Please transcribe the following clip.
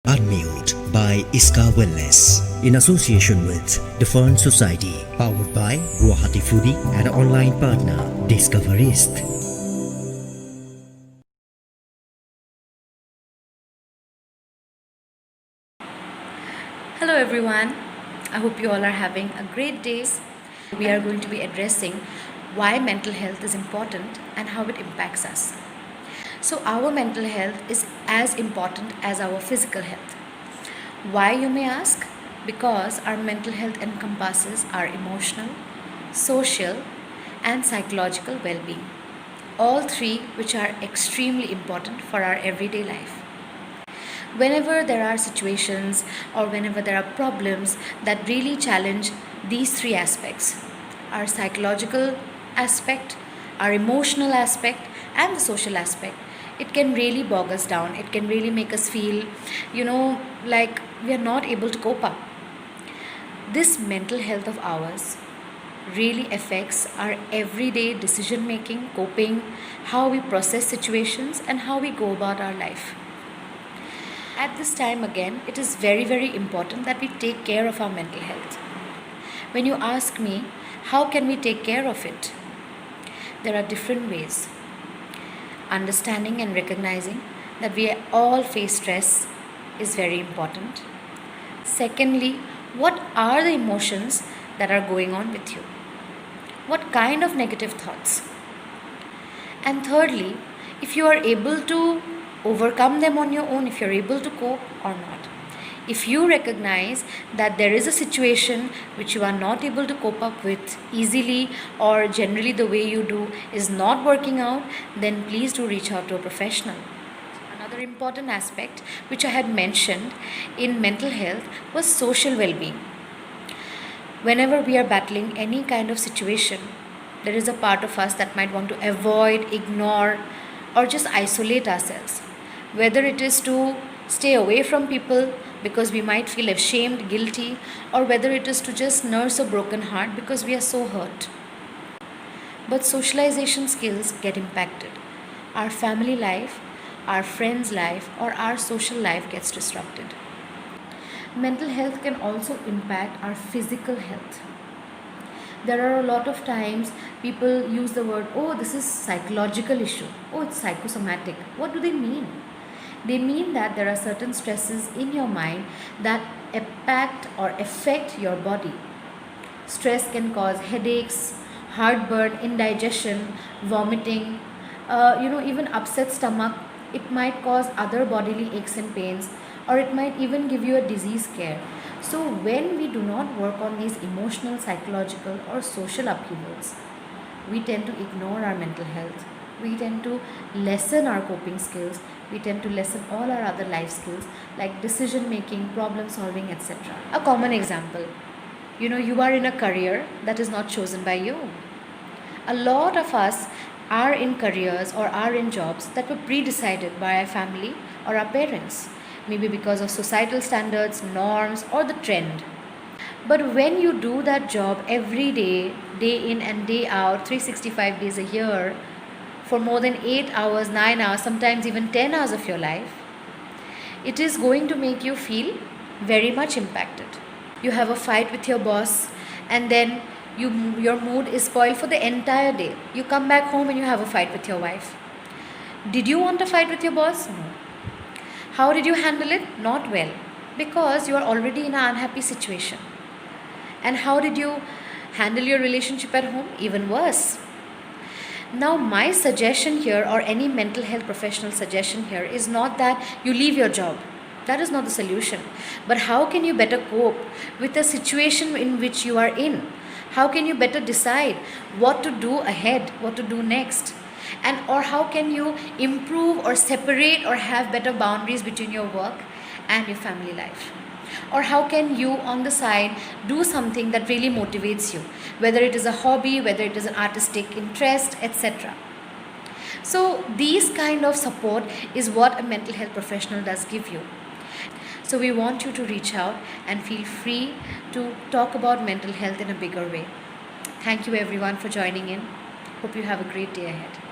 Unmute by Iska Wellness in association with the Fern Society, powered by Guwahati Foodie and online partner Discoverist. Hello everyone, I hope you all are having a great day. We are going to be addressing why mental health is important and how it impacts us. So, our mental health is as important as our physical health. Why, you may ask? Because our mental health encompasses our emotional, social, and psychological well being. All three, which are extremely important for our everyday life. Whenever there are situations or whenever there are problems that really challenge these three aspects, our psychological aspect, our emotional aspect, and the social aspect, it can really bog us down. It can really make us feel, like we are not able to cope up. This mental health of ours really affects our everyday decision making, coping, how we process situations, and how we go about our life. At this time, again, it is very, very important that we take care of our mental health. When you ask me, how can we take care of it? There are different ways. Understanding and recognizing that we all face stress is very important. Secondly, what are the emotions that are going on with you? What kind of negative thoughts? And thirdly, if you are able to overcome them on your own, if you're able to cope or not. If you recognize that there is a situation which you are not able to cope up with easily, or generally the way you do is not working out, then please do reach out to a professional. Another important aspect which I had mentioned in mental health was social well-being. Whenever we are battling any kind of situation, there is a part of us that might want to avoid, ignore, or just isolate ourselves. Whether it is to stay away from people because we might feel ashamed, guilty, or whether it is to just nurse a broken heart because we are so hurt. But socialization skills get impacted. Our family life, our friends' life, or our social life gets disrupted. Mental health can also impact our physical health. There are a lot of times people use the word, oh, this is psychological issue, oh, it's psychosomatic. What do they mean? They mean that there are certain stresses in your mind that impact or affect your body. Stress can cause headaches, heartburn, indigestion, vomiting, even upset stomach. It might cause other bodily aches and pains, or it might even give you a disease scare. So when we do not work on these emotional, psychological, or social upheavals, we tend to ignore our mental health. We tend to lessen our coping skills. We tend to lessen all our other life skills like decision making, problem solving, etc. A common example, you are in a career that is not chosen by you. A lot of us are in careers or are in jobs that were pre-decided by our family or our parents, maybe because of societal standards, norms, or the trend. But when you do that job every day, day in and day out, 365 days a year, for more than 8 hours, 9 hours, sometimes even 10 hours of your life, it is going to make you feel very much impacted. You have a fight with your boss, and then your mood is spoiled for the entire day. You come back home and you have a fight with your wife. Did you want a fight with your boss? No. How did you handle it? Not well, because you are already in an unhappy situation. And how did you handle your relationship at home? Even worse. Now, my suggestion here, or any mental health professional suggestion here, is not that you leave your job. That is not the solution. But how can you better cope with the situation in which you are in? How can you better decide what to do ahead, what to do next? And or how can you improve or separate or have better boundaries between your work and your family life? Or how can you on the side do something that really motivates you, whether it is a hobby, whether it is an artistic interest, etc. So these kind of support is what a mental health professional does give you. So we want you to reach out and feel free to talk about mental health in a bigger way. Thank you everyone for joining in. Hope you have a great day ahead.